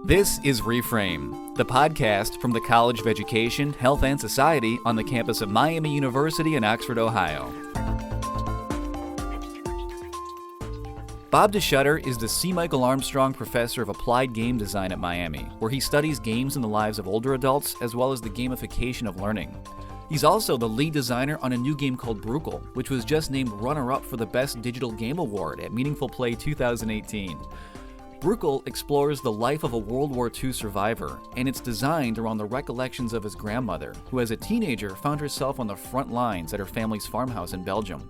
This is Reframe, the podcast from the College of Education, Health and Society on the campus of Miami University in Oxford, Ohio. Bob DeSchutter is the C. Michael Armstrong Professor of Applied Game Design at Miami, where he studies games in the lives of older adults as well as the gamification of learning. He's also the lead designer on a new game called Brukel, which was just named runner-up for the Best Digital Game Award at Meaningful Play 2018. Brukel explores the life of a World War II survivor, and it's designed around the recollections of his grandmother, who as a teenager found herself on the front lines at her family's farmhouse in Belgium.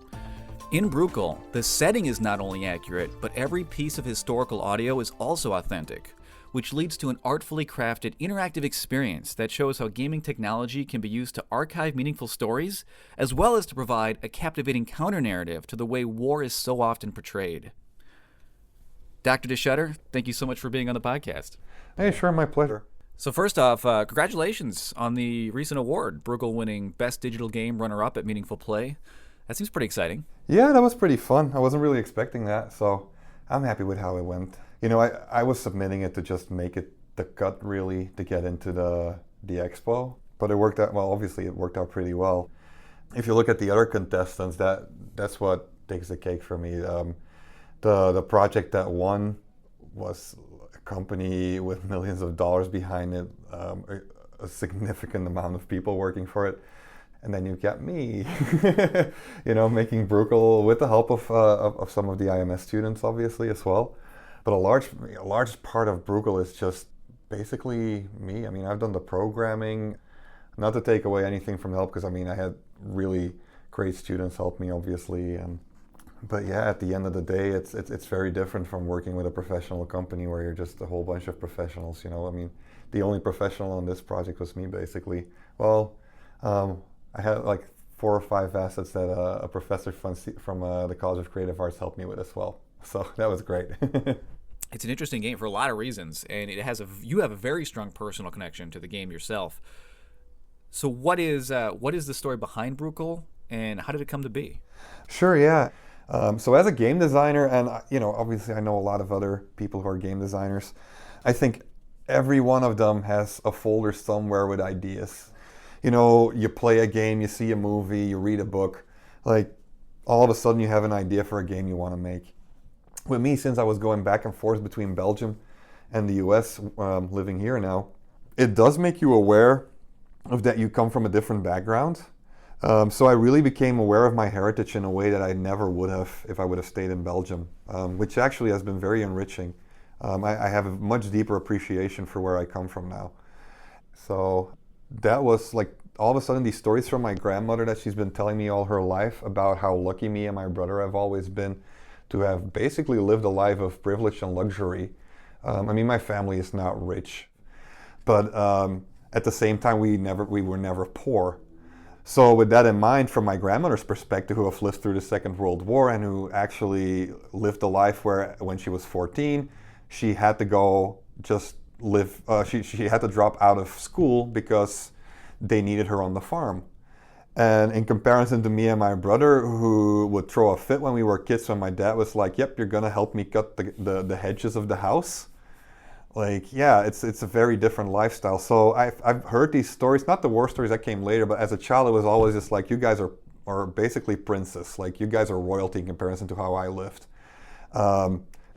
In Brukel, the setting is not only accurate, but every piece of historical audio is also authentic, which leads to an artfully crafted interactive experience that shows how gaming technology can be used to archive meaningful stories, as well as to provide a captivating counter-narrative to the way war is so often portrayed. Dr. DeSchutter, thank you so much for being on the podcast. Hey, sure, my pleasure. So first off, congratulations on the recent award, Brukel winning Best Digital Game runner-up at Meaningful Play. That seems pretty exciting. Yeah, that was pretty fun. I wasn't really expecting that, so I'm happy with how it went. You know, I was submitting it to just make it the cut, really, to get into the expo. But it worked out, well, obviously it worked out pretty well. If you look at the other contestants, that's what takes the cake for me. The project that won was a company with millions of dollars behind it, a significant amount of people working for it. And then you've got me, you know, making Brukel with the help of some of the IMS students, obviously, as well. But a large part of Brukel is just basically me. I mean, I've done the programming, not to take away anything from the help, because I mean, I had really great students help me, obviously. But yeah, at the end of the day, it's very different from working with a professional company where you're just a whole bunch of professionals. You know, I mean, the only professional on this project was me, basically. Well, I had like 4 or 5 assets that a professor from the College of Creative Arts helped me with as well. So that was great. It's an interesting game for a lot of reasons, and you have a very strong personal connection to the game yourself. So what is the story behind Brukel, and how did it come to be? Sure, yeah. So as a game designer, and you know, obviously I know a lot of other people who are game designers, I think every one of them has a folder somewhere with ideas. You know, you play a game, you see a movie, you read a book, like all of a sudden you have an idea for a game you want to make. With me, since I was going back and forth between Belgium and the US, living here now, it does make you aware of that you come from a different background. So I really became aware of my heritage in a way that I never would have if I would have stayed in Belgium, which actually has been very enriching. I have a much deeper appreciation for where I come from now. So that was like all of a sudden these stories from my grandmother that she's been telling me all her life about how lucky me and my brother have always been to have basically lived a life of privilege and luxury. I mean, my family is not rich, but at the same time we were never poor. So with that in mind, from my grandmother's perspective, who have lived through the Second World War and who actually lived a life where when she was 14, she had to go just live, she had to drop out of school because they needed her on the farm. And in comparison to me and my brother, who would throw a fit when we were kids, when my dad was like, yep, you're gonna help me cut the hedges of the house. Like, yeah, it's a very different lifestyle. So I've heard these stories, not the war stories that came later, but as a child it was always just like, you guys are basically princes. Like, you guys are royalty in comparison to how I lived.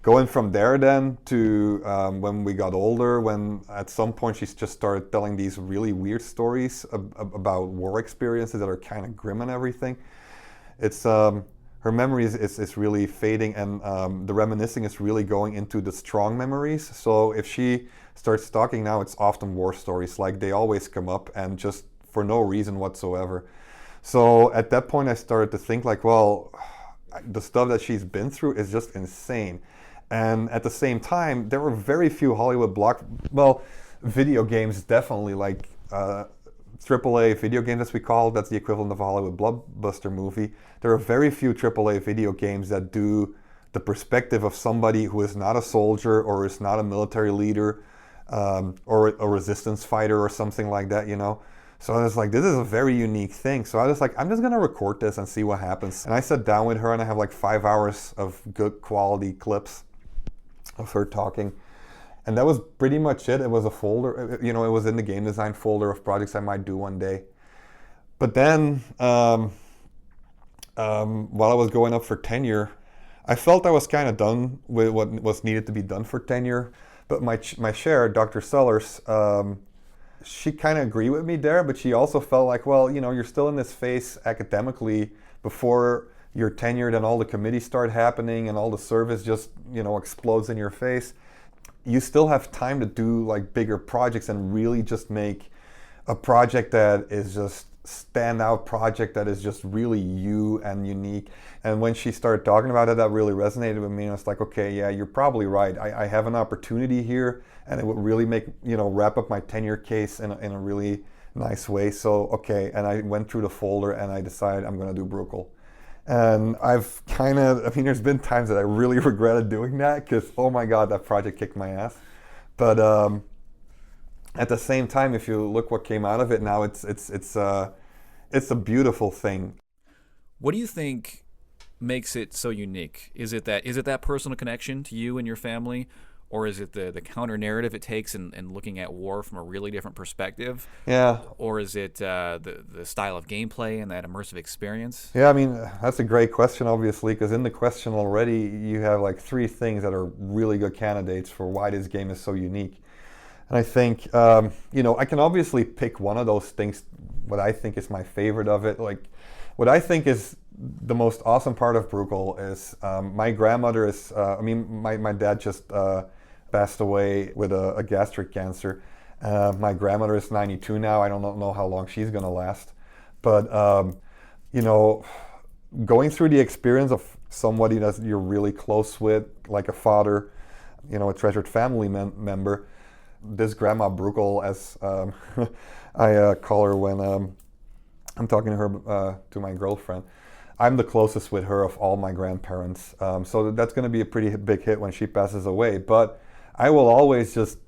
Going from there then to when we got older, when at some point she just started telling these really weird stories about war experiences that are kind of grim and everything. It's her memory is really fading, and the reminiscing is really going into the strong memories. So if she starts talking now, it's often war stories. Like, they always come up and just for no reason whatsoever. So at that point I started to think like, well, the stuff that she's been through is just insane. And at the same time, there were very few Hollywood video games, definitely, like AAA video games, as we call it. That's the equivalent of a Hollywood blockbuster movie. There are very few AAA video games that do the perspective of somebody who is not a soldier or is not a military leader or a resistance fighter or something like that, you know. So I was like, this is a very unique thing. So I was like, I'm just gonna record this and see what happens. And I sat down with her and I have like 5 hours of good quality clips of her talking. And that was pretty much it. It was a folder, it was in the game design folder of projects I might do one day. But then, while I was going up for tenure, I felt I was kind of done with what was needed to be done for tenure. But my chair, Dr. Sellers, she kind of agreed with me there, but she also felt like, well, you're still in this phase academically before you're tenured and all the committees start happening and all the service just, explodes in your face. You still have time to do like bigger projects and really just make a project that is just standout project that is just really you and unique. And when she started talking about it, that really resonated with me. And it's like, okay, yeah, you're probably right. I have an opportunity here, and it would really make, wrap up my tenure case in a really nice way. So, okay, and I went through the folder and I decided I'm going to do Brukel. And I've there's been times that I really regretted doing that because, oh my God, that project kicked my ass. But at the same time, if you look what came out of it now, it's a beautiful thing. What do you think makes it so unique? Is it that personal connection to you and your family? Or is it the counter narrative it takes and looking at war from a really different perspective? Yeah. Or is it the style of gameplay and that immersive experience? Yeah, that's a great question, obviously, because in the question already you have like 3 things that are really good candidates for why this game is so unique. And I think, I can obviously pick one of those things, what I think is my favorite of it. Like, what I think is the most awesome part of Brukel is my grandmother is, my dad just passed away with a gastric cancer. My grandmother is 92 now. I don't know how long she's going to last. But, going through the experience of somebody that you're really close with, like a father, a treasured family member, this grandma Brukel, as I call her when I'm talking to her, to my girlfriend, I'm the closest with her of all my grandparents. So that's going to be a pretty big hit when she passes away. But I will always just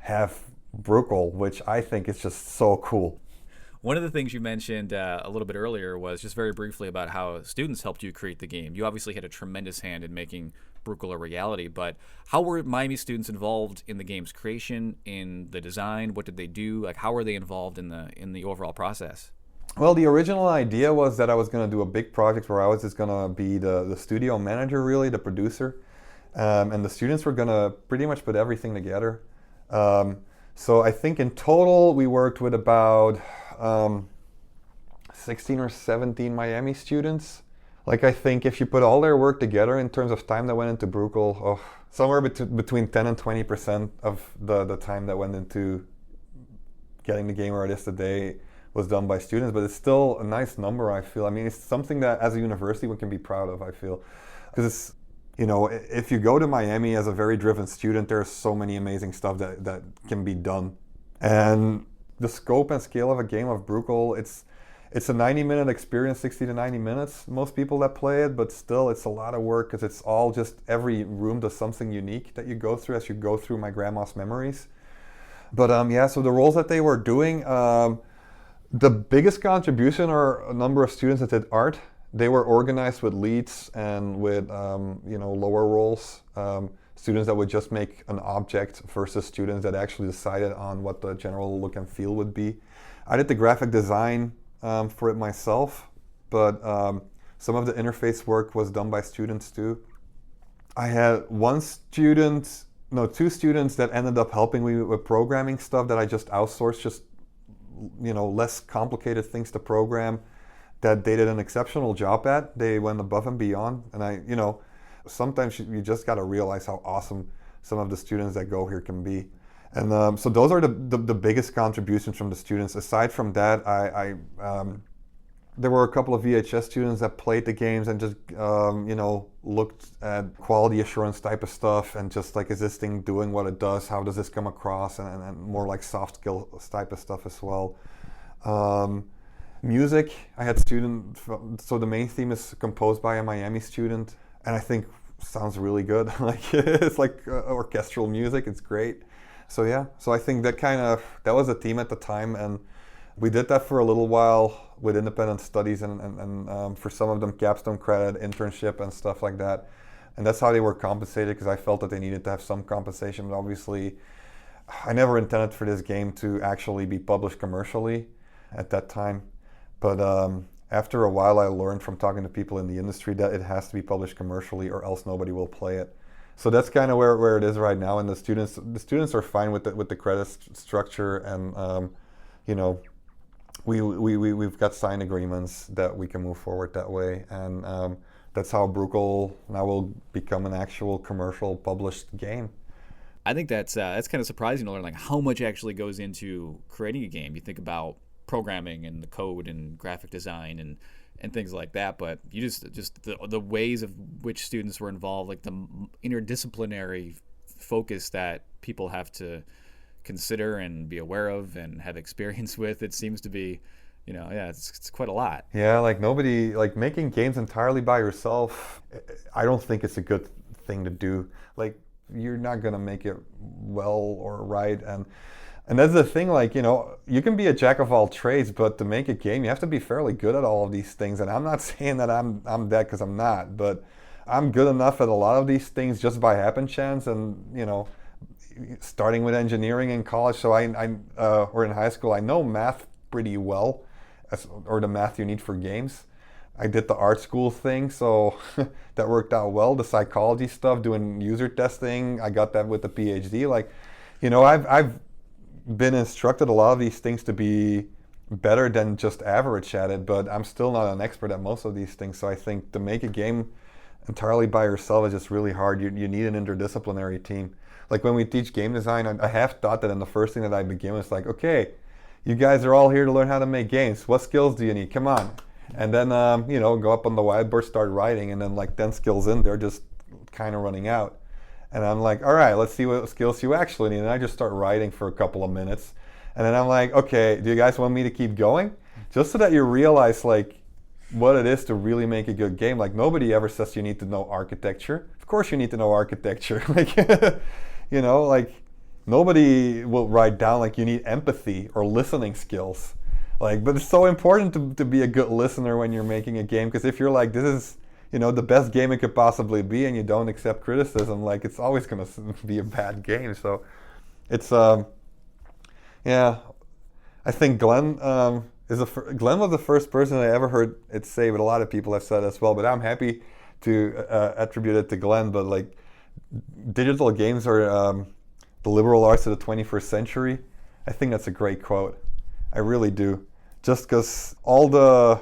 have Brukel, which I think is just so cool. One of the things you mentioned a little bit earlier was just very briefly about how students helped you create the game. You obviously had a tremendous hand in making Brukel a reality, but how were Miami students involved in the game's creation, in the design? What did they do? Like, how were they involved in the overall process? Well, the original idea was that I was going to do a big project where I was just going to be the studio manager, really, the producer. And the students were going to pretty much put everything together. So I think in total we worked with about 16 or 17 Miami students. Like, I think if you put all their work together in terms of time that went into Brukel, somewhere between 10 and 20% of the time that went into getting the game where it is today was done by students. But it's still a nice number, I feel. It's something that as a university we can be proud of, I feel. Because it's, if you go to Miami as a very driven student, there's so many amazing stuff that can be done. And the scope and scale of a game of Brukel, it's a 90-minute experience, 60 to 90 minutes, most people that play it, but still it's a lot of work because it's all just, every room does something unique that you go through as you go through my grandma's memories. But so the roles that they were doing, the biggest contribution are a number of students that did art. They were organized with leads and with lower roles. Students that would just make an object versus students that actually decided on what the general look and feel would be. I did the graphic design for it myself, but some of the interface work was done by students too. I had two students that ended up helping me with programming stuff that I just outsourced, just less complicated things to program that they did an exceptional job at. They went above and beyond, and sometimes you just got to realize how awesome some of the students that go here can be. And so those are the biggest contributions from the students. Aside from that, there were a couple of VHS students that played the games and just looked at quality assurance type of stuff and just like, is this thing doing what it does? How does this come across? And more like soft skill type of stuff as well. Music, I had students, so the main theme is composed by a Miami student, and I think sounds really good. It's like orchestral music, it's great. So yeah, so I think that was a theme at the time, and we did that for a little while with independent studies and for some of them capstone credit, internship and stuff like that. And that's how they were compensated, because I felt that they needed to have some compensation. But obviously, I never intended for this game to actually be published commercially at that time. But after a while, I learned from talking to people in the industry that it has to be published commercially, or else nobody will play it. So that's kind of where it is right now. And the students are fine with the credit structure, and we've got signed agreements that we can move forward that way. And that's how Brukel now will become an actual commercial published game. I think that's kind of surprising to learn, like, how much actually goes into creating a game. You think about programming and the code and graphic design and things like that, but you just the ways of which students were involved, like the interdisciplinary focus that people have to consider and be aware of and have experience with, it seems to be, it's quite a lot. Yeah, like nobody, like making games entirely by yourself, I don't think it's a good thing to do. Like, you're not gonna make it well or right, and that's the thing, like, you can be a jack of all trades, but to make a game, you have to be fairly good at all of these things. And I'm not saying that I'm that, because I'm not, but I'm good enough at a lot of these things just by happen chance. And, starting with engineering in college, so or in high school, I know math pretty well, or the math you need for games. I did the art school thing, so that worked out well. The psychology stuff, doing user testing, I got that with the PhD. Like, I've been instructed a lot of these things to be better than just average at it, but I'm still not an expert at most of these things. So I think to make a game entirely by yourself is just really hard. You need an interdisciplinary team. Like when we teach game design, I have thought that, and the first thing that I begin with is like, okay, you guys are all here to learn how to make games. What skills do you need? Come on. And then, go up on the whiteboard, start writing, and then like 10 skills in, they're just kind of running out. And I'm like, all right, let's see what skills you actually need. And I just start writing for a couple of minutes. And then I'm like, okay, do you guys want me to keep going? Just so that you realize like what it is to really make a good game. Like, nobody ever says you need to know architecture. Of course you need to know architecture. Like, like nobody will write down like you need empathy or listening skills. Like, but it's so important to be a good listener when you're making a game, because if you're like, this is, the best game it could possibly be, and you don't accept criticism, like, it's always going to be a bad game. So it's, I think Glenn Glenn was the first person I ever heard it say, but a lot of people have said as well, but I'm happy to attribute it to Glenn. But like, digital games are the liberal arts of the 21st century. I think that's a great quote. I really do. Just because all the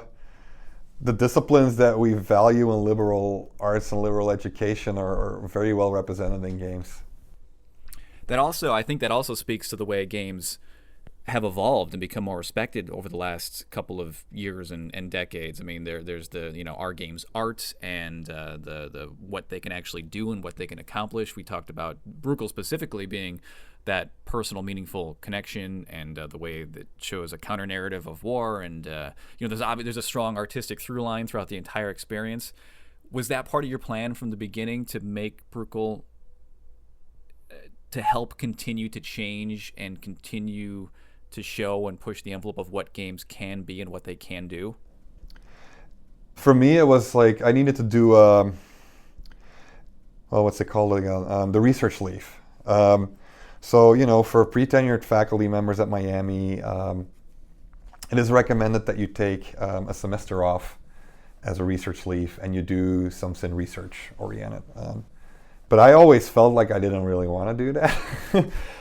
disciplines that we value in liberal arts and liberal education are very well represented in games. I think that also speaks to the way games have evolved and become more respected over the last couple of years and decades. I mean, there's the our games art and the what they can actually do and what they can accomplish. We talked about Brukel specifically being that personal, meaningful connection, and the way that shows a counter narrative of war, and there's a strong artistic through line throughout the entire experience. Was that part of your plan from the beginning, to make Brukel to help continue to change and continue to show and push the envelope of what games can be and what they can do? For me, it was like I needed to do what's it called again? The research leave. So, for pre-tenured faculty members at Miami, it is recommended that you take a semester off as a research leave and you do something research oriented. But I always felt like I didn't really want to do that,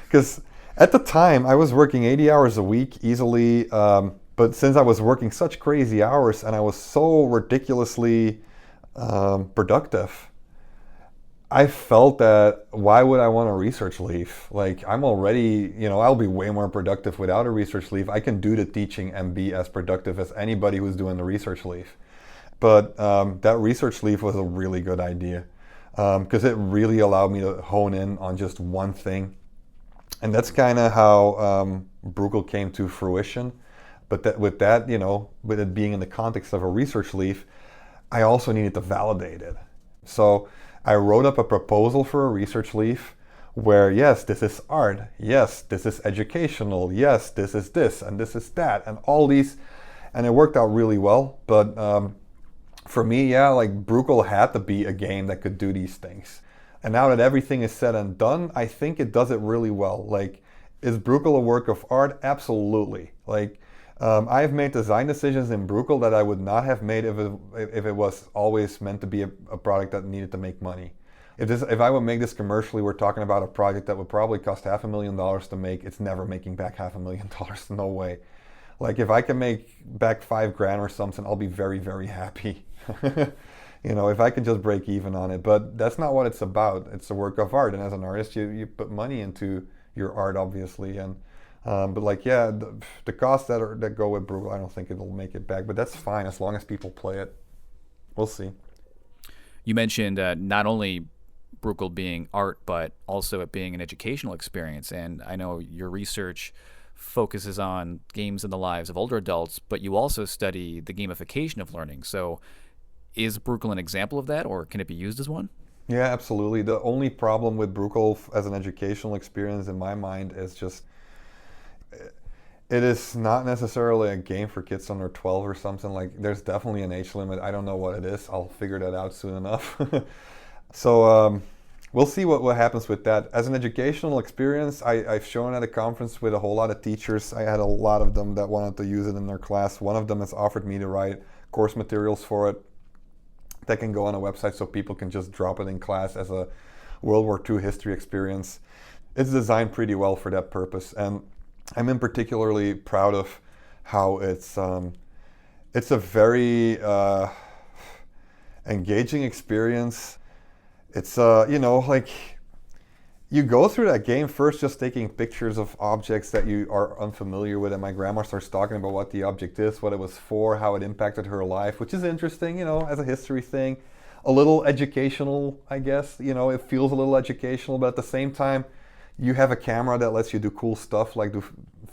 because at the time I was working 80 hours a week easily, but since I was working such crazy hours and I was so ridiculously productive, I felt that why would I want a research leave? Like, I'm already, I'll be way more productive without a research leave. I can do the teaching and be as productive as anybody who's doing the research leave. But that research leave was a really good idea, because it really allowed me to hone in on just one thing. And that's kind of how Brukel came to fruition. But with it being in the context of a research leave, I also needed to validate it. So I wrote up a proposal for a research leave where, yes, this is art, yes, this is educational, yes, this is this, and this is that, and all these, and it worked out really well. But For me, yeah, like Brukel had to be a game that could do these things. And now that everything is said and done, I think it does it really well. Like, is Brukel a work of art? Absolutely. Like, I have made design decisions in Brukel that I would not have made if it was always meant to be a product that needed to make money. If I would make this commercially, we're talking about a project that would probably cost $500,000 to make. It's never making back $500,000. No way. Like, if I can make back $5,000 or something, I'll be very, very happy. If I can just break even on it. But that's not what it's about. It's a work of art, and as an artist, you put money into your art, obviously. And but like, yeah, the costs that go with Brukel, I don't think it'll make it back. But that's fine as long as people play it. We'll see. You mentioned not only Brukel being art, but also it being an educational experience. And I know your research focuses on games in the lives of older adults, but you also study the gamification of learning. So is Brukel an example of that, or can it be used as one? Yeah, absolutely. The only problem with Brukel as an educational experience in my mind is just it is not necessarily a game for kids under 12 or something. Like, there's definitely an age limit. I don't know what it is. I'll figure that out soon enough. So we'll see what happens with that. As an educational experience, I've shown at a conference with a whole lot of teachers. I had a lot of them that wanted to use it in their class. One of them has offered me to write course materials for it that can go on a website so people can just drop it in class as a World War II history experience. It's designed pretty well for that purpose, and I'm in particularly proud of how it's a very engaging experience. It's like, you go through that game first just taking pictures of objects that you are unfamiliar with, and my grandma starts talking about what the object is, what it was for, how it impacted her life, which is interesting, as a history thing. A little educational, I guess. It feels a little educational, but at the same time, you have a camera that lets you do cool stuff, like do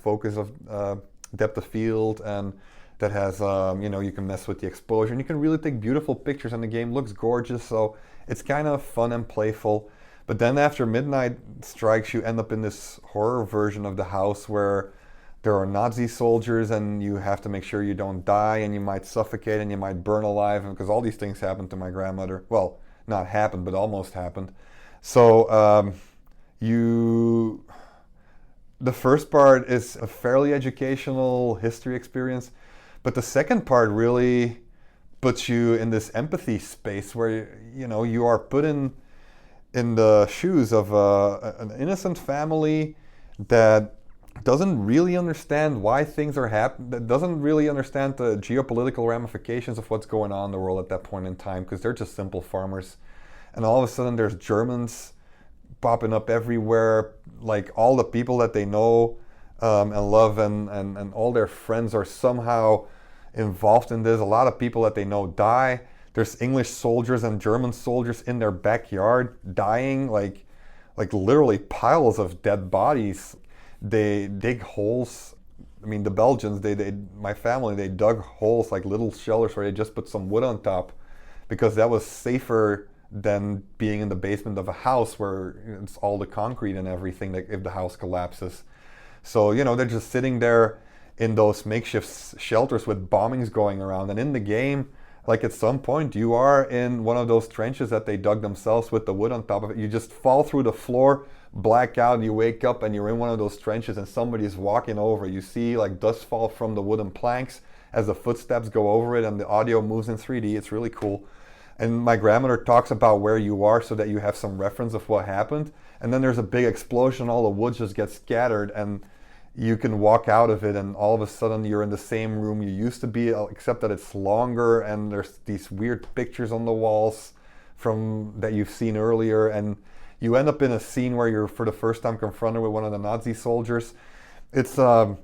focus of depth of field, and that has, you can mess with the exposure, and you can really take beautiful pictures, and the game looks gorgeous, so it's kind of fun and playful. But then after midnight strikes, you end up in this horror version of the house where there are Nazi soldiers, and you have to make sure you don't die, and you might suffocate, and you might burn alive, because all these things happened to my grandmother. Well, not happened, but almost happened. So the first part is a fairly educational history experience, but the second part really puts you in this empathy space where you are put in the shoes of an innocent family that doesn't really understand why things are happening, that doesn't really understand the geopolitical ramifications of what's going on in the world at that point in time, because they're just simple farmers. And all of a sudden there's Germans popping up everywhere, like all the people that they know and love and all their friends are somehow involved in this. A lot of people that they know die. There's English soldiers and German soldiers in their backyard dying, like literally piles of dead bodies. They dig holes. I mean, the Belgians, my family, they dug holes, like little shelters where they just put some wood on top, because that was safer than being in the basement of a house where it's all the concrete and everything, like if the house collapses. So, they're just sitting there in those makeshift shelters with bombings going around. And in the game, like at some point, you are in one of those trenches that they dug themselves with the wood on top of it. You just fall through the floor, black out, you wake up, and you're in one of those trenches, and somebody's walking over. You see like dust fall from the wooden planks as the footsteps go over it, and the audio moves in 3D. It's really cool. And my grandmother talks about where you are so that you have some reference of what happened. And then there's a big explosion, all the wood just gets scattered, and you can walk out of it, and all of a sudden you're in the same room you used to be, except that it's longer, and there's these weird pictures on the walls from that you've seen earlier, and you end up in a scene where you're for the first time confronted with one of the Nazi soldiers. It's like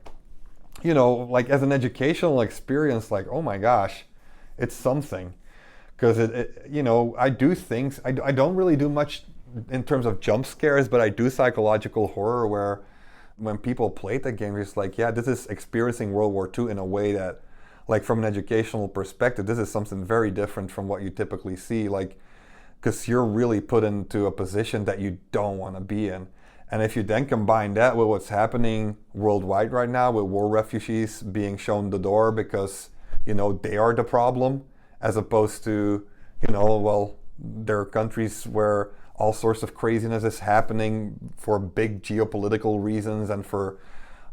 as an educational experience, like, oh my gosh, it's something. Because I do things, I don't really do much in terms of jump scares, but I do psychological horror where when people play the game, it's like, yeah, this is experiencing World War II in a way that, like, from an educational perspective, this is something very different from what you typically see, like, because you're really put into a position that you don't want to be in. And if you then combine that with what's happening worldwide right now, with war refugees being shown the door because, they are the problem, as opposed to, well, there are countries where all sorts of craziness is happening for big geopolitical reasons and for,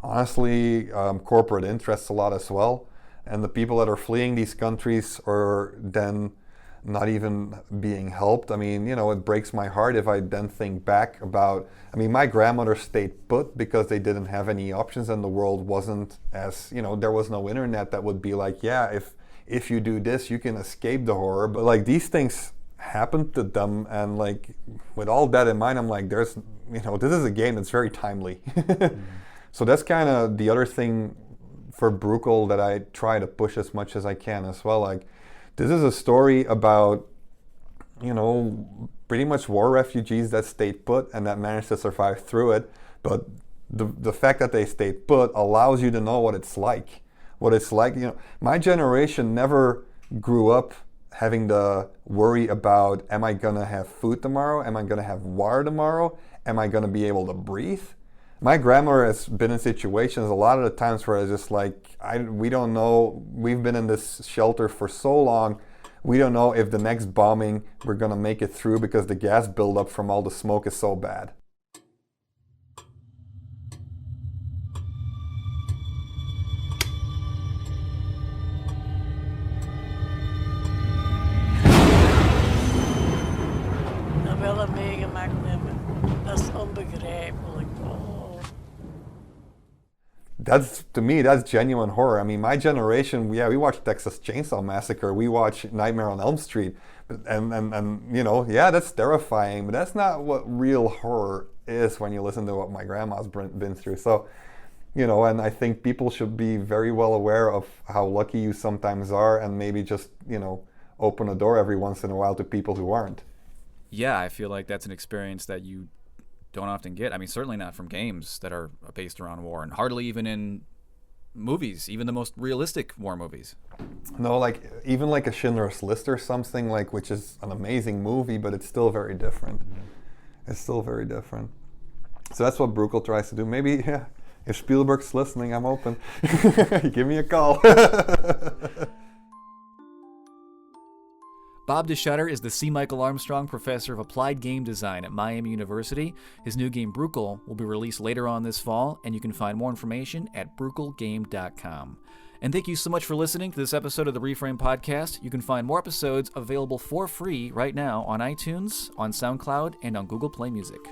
honestly, corporate interests a lot as well. And the people that are fleeing these countries are then not even being helped. I mean, it breaks my heart if I then think back about, my grandmother stayed put because they didn't have any options and the world wasn't as, there was no internet that would be like, yeah, if you do this, you can escape the horror. But like these things happened to them, and like with all that in mind, I'm like, this is a game that's very timely. So that's kind of the other thing for Brukel that I try to push as much as I can as well. Like, this is a story about, pretty much war refugees that stayed put and that managed to survive through it. But the fact that they stayed put allows you to know what it's like. My generation never grew up having to worry about, am I going to have food tomorrow? Am I going to have water tomorrow? Am I going to be able to breathe? My grandmother has been in situations a lot of the times where it's just like, we don't know, we've been in this shelter for so long, we don't know if the next bombing we're going to make it through because the gas buildup from all the smoke is so bad. Dat wel meegemaakt hebben, dat is onbegrijpelijk. To me, that's genuine horror. My generation, we watched Texas Chainsaw Massacre, we watched Nightmare on Elm Street, and that's terrifying, but that's not what real horror is when you listen to what my grandma's been through. So, and I think people should be very well aware of how lucky you sometimes are, and maybe just, open a door every once in a while to people who aren't. Yeah, I feel like that's an experience that you don't often get. Certainly not from games that are based around war, and hardly even in movies, even the most realistic war movies. No, even like a Schindler's List or something, which is an amazing movie, but it's still very different. It's still very different. So that's what Brukel tries to do. Maybe, if Spielberg's listening, I'm open. Give me a call. Bob Schutter is the C. Michael Armstrong Professor of Applied Game Design at Miami University. His new game, Brukel, will be released later on this fall, and you can find more information at brukelgame.com. And thank you so much for listening to this episode of the Reframe Podcast. You can find more episodes available for free right now on iTunes, on SoundCloud, and on Google Play Music.